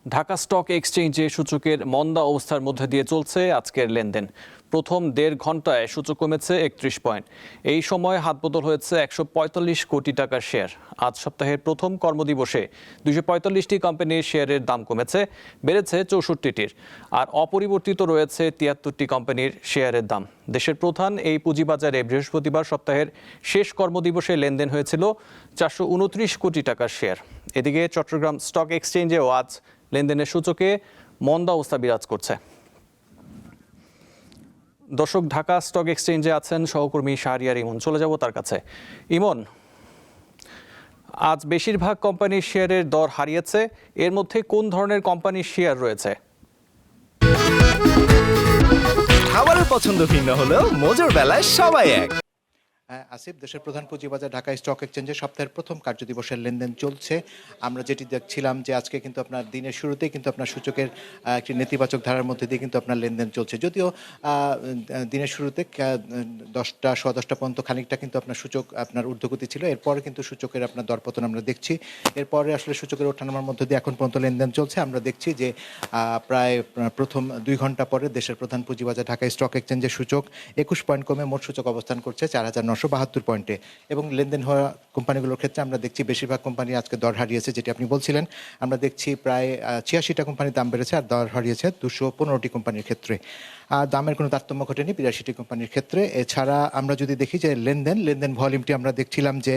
Dhaka stock এক্সচেঞ্জে সূচকের মন্দা অবস্থার মধ্যে দিয়ে চলছে আজকের লেনদেন। প্রথম ১.৫ ঘন্টায় সূচক কমেছে ৩১ পয়েন্ট। এই সময় হাতবদল হয়েছে ১৪৫ কোটি টাকার শেয়ার। আজ সপ্তাহের প্রথম কর্মদিবসে ২৪৫টি কোম্পানির শেয়ারের দাম কমেছে, বেড়েছে ৬৪টির। আর অপরিবর্তিত রয়েছে ৭৩টি কোম্পানির শেয়ারের দাম। দেশের প্রধান এই পুঁজিবাজারে বৃহস্পতিবার সপ্তাহের শেষ কর্মদিবসে লেনদেন হয়েছিল ৪২৯ কোটি টাকার শেয়ার। এদিকে চট্টগ্রাম স্টক এক্সচেঞ্জেও আজ লেনদেনের সূচকে মন্দা অবস্থা বিরাজ করছে। দর্শক, ঢাকা স্টক এক্সচেঞ্জে আছেন সহকর্মী শাহরিয়ার ইমন, চলে যাব তার কাছে। ইমন, আজ বেশিরভাগ কোম্পানির শেয়ারের দর হারিয়েছে, এর মধ্যে কোন ধরনের কোম্পানির শেয়ার রয়েছে? খাবারের পছন্দ ভিন্ন হলেও মজার বেলায় সবাই এক। আসিফ, দেশের প্রধান পুঁজিবাজার ঢাকা স্টক এক্সচেঞ্জে সপ্তাহের প্রথম কার্যদিবসের লেনদেন চলছে। আমরা যেটি দেখছিলাম যে আজকে কিন্তু আপনার দিনের শুরুতেই কিন্তু আপনার সূচকের একটি নেতিবাচক ধারার মধ্যে দিয়ে কিন্তু আপনার লেনদেন চলছে। যদিও দিনের শুরুতে 10টা 10:15 পর্যন্ত খানিকটা কিন্তু আপনার সূচক আপনার ঊর্ধ্বগতি ছিল, এরপরে কিন্তু সূচকের আপনার দরপতন আমরা দেখছি। এরপরে আসলে সূচকের ওঠানামার মধ্যে দিয়ে এখন পর্যন্ত লেনদেন চলছে। আমরা দেখছি যে প্রায় প্রথম 2 ঘন্টা পরে দেশের প্রধান পুঁজিবাজার ঢাকা স্টক এক্সচেঞ্জের সূচক 21 পয়েন্ট কমে মোট সূচক অবস্থান করছে ৪,৯৭২ পয়েন্টে। এবং লেনদেন হওয়া কোম্পানিগুলোর ক্ষেত্রে আমরা দেখছি বেশিরভাগ কোম্পানি আজকে দর হারিয়েছে, যেটি আপনি বলছিলেন। আমরা দেখছি প্রায় ৮৬টা কোম্পানির দাম বেড়েছে আর দর হারিয়েছে ২১৫টি কোম্পানির ক্ষেত্রে। দামের কোনো তারতম্য ঘটেনি ৮২টি কোম্পানির ক্ষেত্রে। এছাড়া আমরা যদি দেখি যে লেনদেন ভলিউমটি আমরা দেখছিলাম যে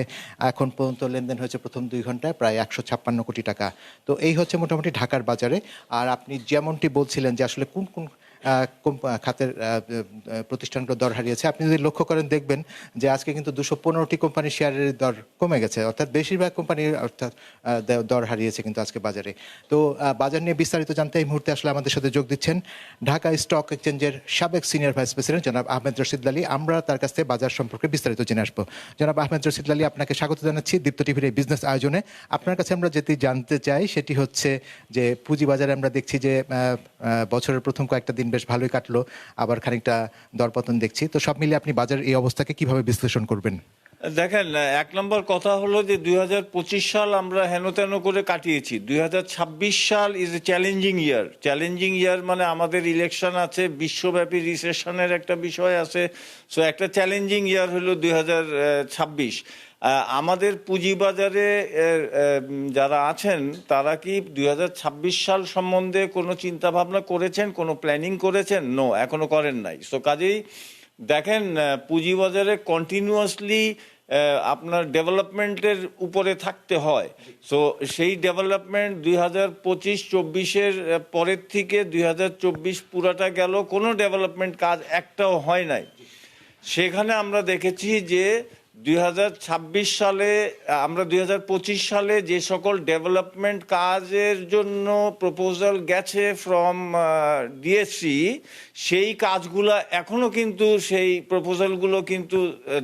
এখন পর্যন্ত লেনদেন হয়েছে প্রথম ২ ঘন্টায় প্রায় ১৫৬ কোটি টাকা। তো এই হচ্ছে মোটামুটি ঢাকার বাজারে। আর আপনি যেমনটি বলছিলেন যে আসলে কোন কোন খাতের প্রতিষ্ঠানগুলো দর হারিয়েছে, আপনি যদি লক্ষ্য করেন দেখবেন যে আজকে কিন্তু ২১৫টি কোম্পানির শেয়ারের দর কমে গেছে, অর্থাৎ বেশিরভাগ কোম্পানির দর হারিয়েছে কিন্তু আজকে বাজারে। তো বাজার নিয়ে বিস্তারিত জানতে এই মুহূর্তে আসলে আমাদের সাথে যোগ দিচ্ছেন ঢাকা স্টক এক্সচেঞ্জের সাবেক সিনিয়র ভাইস প্রেসিডেন্ট জনাব আহমেদ রশিদ লালী। আমরা তার কাছ থেকে বাজার সম্পর্কে বিস্তারিত জেনে আসবো। জনাব আহমেদ রশিদ লালী, আপনাকে স্বাগত জানাচ্ছি দীপ্ত টিভির এই বিজনেস আয়োজনে। আপনার কাছে আমরা যেটি জানতে চাই সেটি হচ্ছে যে পুঁজিবাজারে আমরা দেখছি যে বছরের প্রথম কয়েকটা দিন বেশ ভালোই কাটলো, আবার খানিকটা দরপতন দেখছি। তো সব মিলিয়ে আপনি বাজারের এই অবস্থাকে কিভাবে বিশ্লেষণ করবেন? দেখেন, ১ নম্বর কথা হলো যে ২০২৫ সাল আমরা হেনতেন করে কাটিয়েছি। ২০২৬ সাল is a challenging year. Challenging year মানে আমাদের ইলেকশন আছে, বিশ্বব্যাপী রিসেশনের একটা বিষয় আছে। সো একটা চ্যালেঞ্জিং ইয়ার হলো ২০২৬। আমাদের পুঁজিবাজারে যারা আছেন তারা কি ২০২৬ সাল সম্বন্ধে কোনো চিন্তা ভাবনা করেছেন, কোনো প্ল্যানিং করেছেন? নো, এখনো করেন নাই। সো কাজেই দেখেন, পুঁজিবাজারে কন্টিনিউয়াসলি আপনার ডেভেলপমেন্টের উপরে থাকতে হয়। সো সেই ডেভেলপমেন্ট ২০২৫-২৪-এর পরের থেকে ২০২৪ পুরাটা গেল, কোনো ডেভেলপমেন্ট কাজ একটাও হয় নাই। সেখানে আমরা দেখেছি যে ২০২৬ সালে আমরা ২০২৫ সালে যে সকল ডেভেলপমেন্ট কাজের জন্য প্রপোজাল গেছে ফ্রম ডিএসসি, সেই কাজগুলো এখনো কিন্তু সেই প্রপোজালগুলো কিন্তু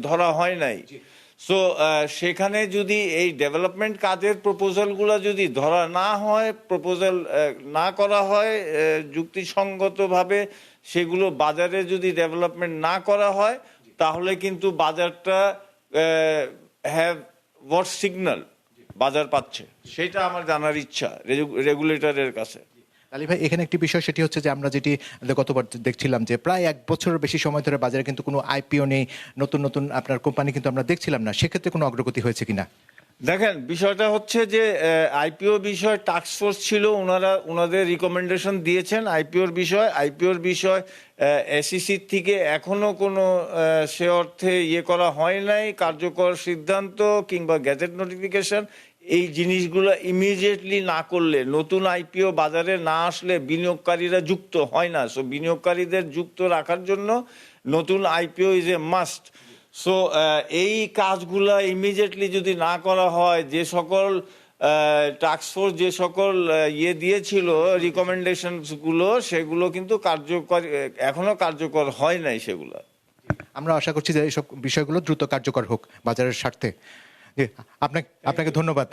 ধরা হয় নাই। সো সেখানে যদি এই ডেভেলপমেন্ট কাজের প্রপোজালগুলো যদি ধরা না হয়, প্রপোজাল না করা হয় যুক্তিসঙ্গতভাবে, সেগুলো বাজারে যদি ডেভেলপমেন্ট না করা হয়, তাহলে কিন্তু বাজারটা হ্যাভ হোয়াট সিগন্যাল বাজার পাচ্ছে, সেটা আমার জানার ইচ্ছা রেগুলেটরের কাছে। আলী ভাই, এখানে একটি বিষয় সেটি হচ্ছে যে আমরা যেটি গতবার দেখছিলাম যে প্রায় 1 বছরের বেশি সময় ধরে বাজারে কিন্তু কোনো আইপিও নেই, নতুন নতুন আপনার কোম্পানি কিন্তু আমরা দেখছিলাম না। সেক্ষেত্রে কোনো অগ্রগতি হয়েছে কিনা? দেখেন, বিষয়টা হচ্ছে যে আইপিও বিষয় টাস্কফোর্স ছিল, ওনাদের রিকমেন্ডেশন দিয়েছেন আইপিওর বিষয় এসইসির থেকে এখনো কোনো সে অর্থে করা হয় নাই, কার্যকর সিদ্ধান্ত কিংবা গ্যাজেট নোটিফিকেশন। এই জিনিসগুলো ইমিডিয়েটলি না করলে, নতুন আইপিও বাজারে না আসলে বিনিয়োগকারীরা যুক্ত হয় না। সো বিনিয়োগকারীদের যুক্ত রাখার জন্য নতুন IPO is a must. So এই কাজগুলো ইমিডিয়েটলি যদি না করা হয়, যে সকল টাস্কফোর্স যে সকল দিয়েছিল রিকমেন্ডেশনসগুলো, সেগুলো কিন্তু এখনো কার্যকর হয় নাই সেগুলো। আমরা আশা করছি যে এইসব বিষয়গুলো দ্রুত কার্যকর হোক বাজারের স্বার্থে। আপনাকে ধন্যবাদ।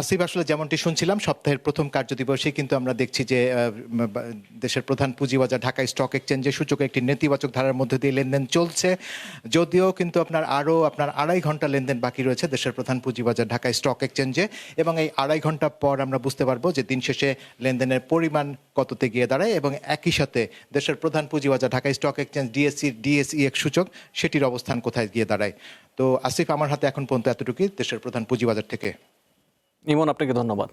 আসিফ, আসলে যেমনটি শুনছিলাম সপ্তাহের প্রথম কার্যদিবসে কিন্তু আমরা দেখছি যে দেশের প্রধান পুঁজিবাজার ঢাকা স্টক এক্সচেঞ্জে সূচকে একটি নেতিবাচক ধারার মধ্যে দিয়ে লেনদেন চলছে, যদিও কিন্তু আপনার 2.5 ঘন্টা লেনদেন বাকি রয়েছে দেশের প্রধান পুঁজিবাজার ঢাকা স্টক এক্সচেঞ্জে, এবং এই 2.5 ঘন্টা পর আমরা বুঝতে পারবো যে দিন শেষে লেনদেনের পরিমাণ কততে গিয়ে দাঁড়ায়, এবং একই সাথে দেশের প্রধান পুঁজিবাজার ঢাকা স্টক এক্সচেঞ্জ ডিএসইএক্স সূচক সেটির অবস্থান কোথায় গিয়ে দাঁড়ায়। তো আসিফ, আমার হাতে এখন পর্যন্ত এতটুকুই দেশের প্রধান পুঁজিবাজার থেকে। ইমন, আপনাকে ধন্যবাদ।